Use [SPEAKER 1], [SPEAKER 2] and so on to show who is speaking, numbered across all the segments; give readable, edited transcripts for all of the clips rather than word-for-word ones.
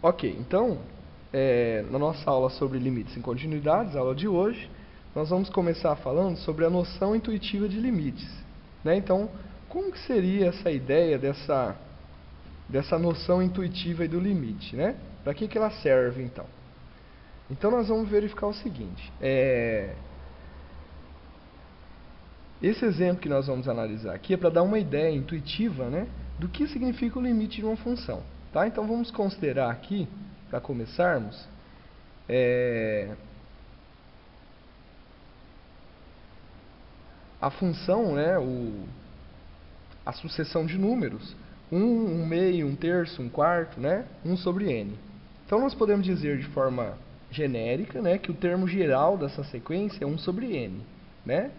[SPEAKER 1] Ok, então, na nossa aula sobre limites em continuidades, a aula de hoje, nós vamos começar falando sobre a noção intuitiva de limites, né? Então, como que seria essa ideia dessa noção intuitiva do limite, né? Para que ela serve, então? Então, nós vamos verificar o seguinte. Esse exemplo que nós vamos analisar aqui é para dar uma ideia intuitiva, né, do que significa o limite de uma função. Tá? Então, vamos considerar aqui, para começarmos, a função, né, a sucessão de números, 1, 1 meio, 1 terço, 1 quarto, né, 1 sobre n. Então, nós podemos dizer de forma genérica, né, que o termo geral dessa sequência é 1 sobre n. Né?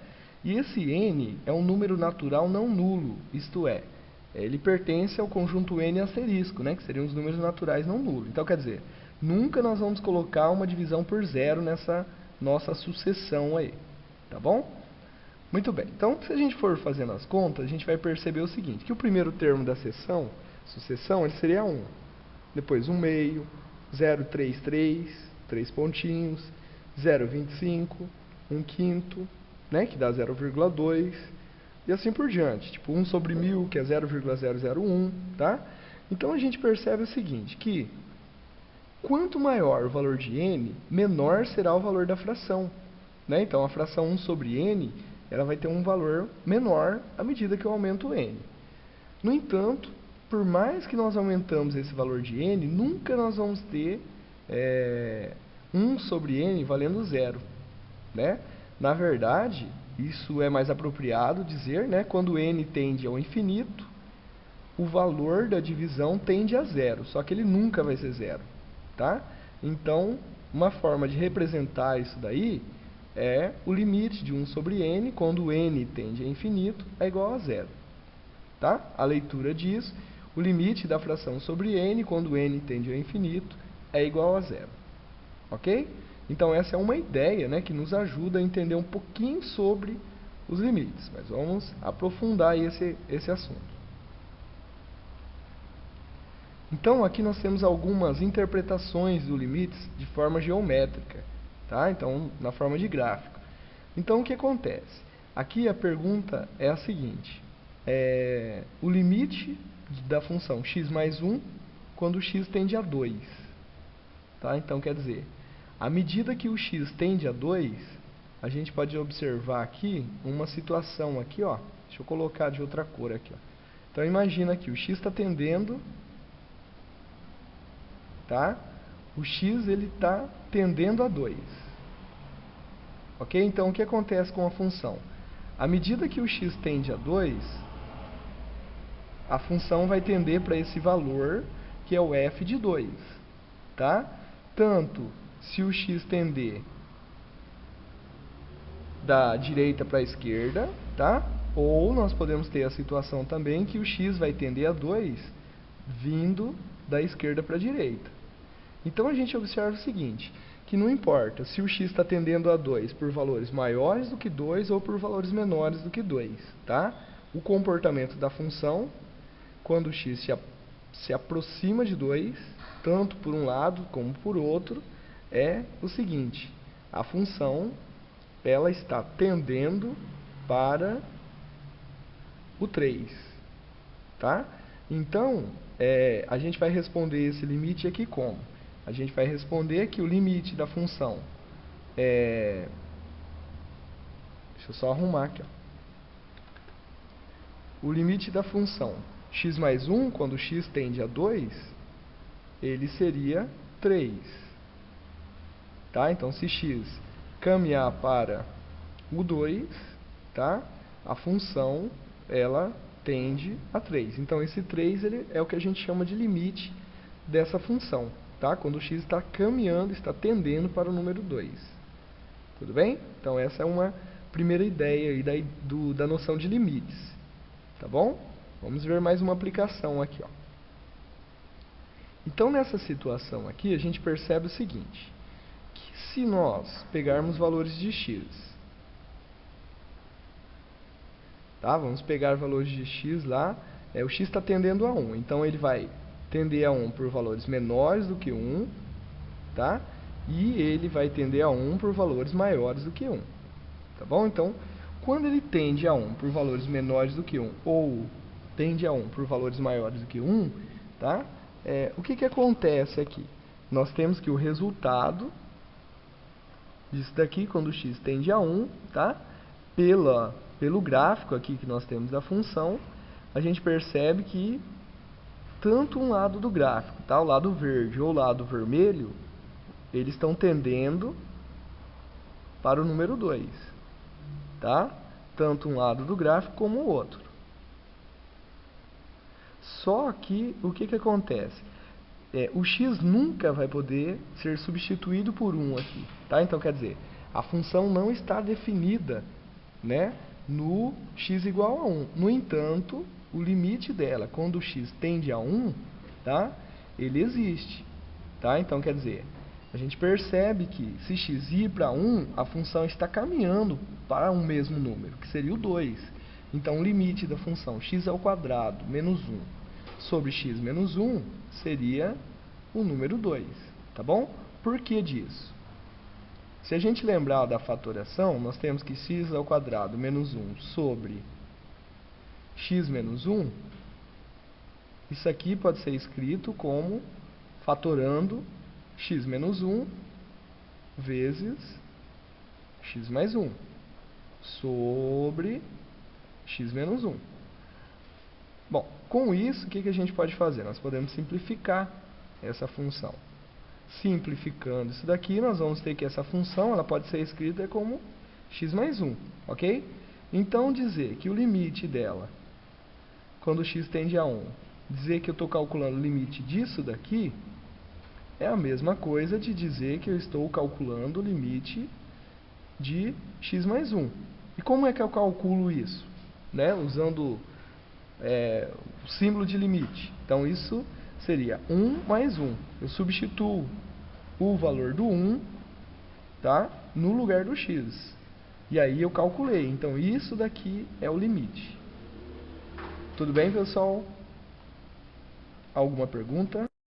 [SPEAKER 1] E esse n é um número natural não nulo, isto é, ele pertence ao conjunto n asterisco, né, que seriam os números naturais não nulos. Então, quer dizer, nunca nós vamos colocar uma divisão por zero nessa nossa sucessão aí, tá bom? Muito bem, então se a gente for fazendo as contas, a gente vai perceber o seguinte, que o primeiro termo da sucessão, ele seria 1. Depois 1 meio, 0,33, 3 pontinhos, 0,25, 1 quinto, né, que dá 0,2, e assim por diante. Tipo 1 sobre 1000, que é 0,001, tá? Então a gente percebe o seguinte, que quanto maior o valor de n, menor será o valor da fração. Né? Então a fração 1 sobre n, ela vai ter um valor menor à medida que eu aumento o n. No entanto, por mais que nós aumentamos esse valor de n, nunca nós vamos ter 1 sobre n valendo zero. Né? Na verdade, isso é mais apropriado dizer, né, quando n tende ao infinito, o valor da divisão tende a zero, só que ele nunca vai ser zero. Tá? Então, uma forma de representar isso daí é o limite de 1 sobre n, quando n tende a infinito, é igual a zero. Tá? A leitura diz, o limite da fração sobre n, quando n tende a infinito, é igual a zero. Ok? Então, essa é uma ideia, né, que nos ajuda a entender um pouquinho sobre os limites. Mas vamos aprofundar esse assunto. Então, aqui nós temos algumas interpretações do limites de forma geométrica. Tá? Então, na forma de gráfico. Então, o que acontece? Aqui a pergunta é a seguinte. O limite da função x mais 1 quando x tende a 2. Tá? Então, quer dizer, à medida que o x tende a 2, a gente pode observar aqui uma situação aqui, ó. Deixa eu colocar de outra cor aqui, ó. Então, imagina que o x está tendendo, tá? O x ele está tendendo a 2. Ok? Então, o que acontece com a função? À medida que o x tende a 2, a função vai tender para esse valor, que é o f de 2. Tá? Tanto se o x tender da direita para a esquerda, tá? Ou nós podemos ter a situação também que o x vai tender a 2 vindo da esquerda para a direita. Então a gente observa o seguinte, que não importa se o x está tendendo a 2 por valores maiores do que 2 ou por valores menores do que 2, tá? O comportamento da função, quando o x se aproxima de 2, tanto por um lado como por outro, é o seguinte, a função ela está tendendo para o 3, tá? Então, a gente vai responder esse limite aqui como? A gente vai responder que o limite da função deixa eu só arrumar aqui, ó. O limite da função x mais 1, quando x tende a 2, ele seria 3. Tá? Então, se x caminhar para o 2, tá? A função ela tende a 3. Então, esse 3 ele é o que a gente chama de limite dessa função. Tá? Quando o x está caminhando, está tendendo para o número 2. Tudo bem? Então, essa é uma primeira ideia aí da noção de limites. Tá bom? Vamos ver mais uma aplicação aqui, ó. Então, nessa situação aqui, a gente percebe o seguinte, que se nós pegarmos valores de x, tá? Vamos pegar valores de x lá, o x está tendendo a 1, então ele vai tender a 1 por valores menores do que 1, tá? E ele vai tender a 1 por valores maiores do que 1, tá bom? Então, quando ele tende a 1 por valores menores do que 1 ou tende a 1 por valores maiores do que 1, tá? O que acontece aqui? Nós temos que o resultado disso daqui, quando x tende a 1, tá? Pelo gráfico aqui que nós temos da função, a gente percebe que tanto um lado do gráfico, tá? O lado verde ou o lado vermelho, eles estão tendendo para o número 2, tá? Tanto um lado do gráfico como o outro. Só que, o que acontece? O x nunca vai poder ser substituído por 1 aqui, tá? Então, quer dizer, a função não está definida, né, no x igual a 1. No entanto, o limite dela, quando o x tende a 1, tá, ele existe, tá? Então, quer dizer, a gente percebe que se x ir para 1, a função está caminhando para um mesmo número, que seria o 2. Então, o limite da função x² menos 1 sobre x menos 1 seria o número 2, tá bom? Por que disso? Se a gente lembrar da fatoração, nós temos que x² menos 1 sobre x menos 1, isso aqui pode ser escrito como fatorando x menos 1 vezes x mais 1 sobre x menos 1. Bom, com isso, o que a gente pode fazer? Nós podemos simplificar essa função. Simplificando isso daqui, nós vamos ter que essa função ela pode ser escrita como x mais 1, ok? Então, dizer que o limite dela, quando x tende a 1, dizer que eu estou calculando o limite disso daqui, é a mesma coisa de dizer que eu estou calculando o limite de x mais 1. E como é que eu calculo isso? Né? Usando o símbolo de limite. Então, isso seria 1 mais 1. Eu substituo o valor do 1, tá, no lugar do x. E aí eu calculei. Então, isso daqui é o limite. Tudo bem, pessoal? Alguma pergunta?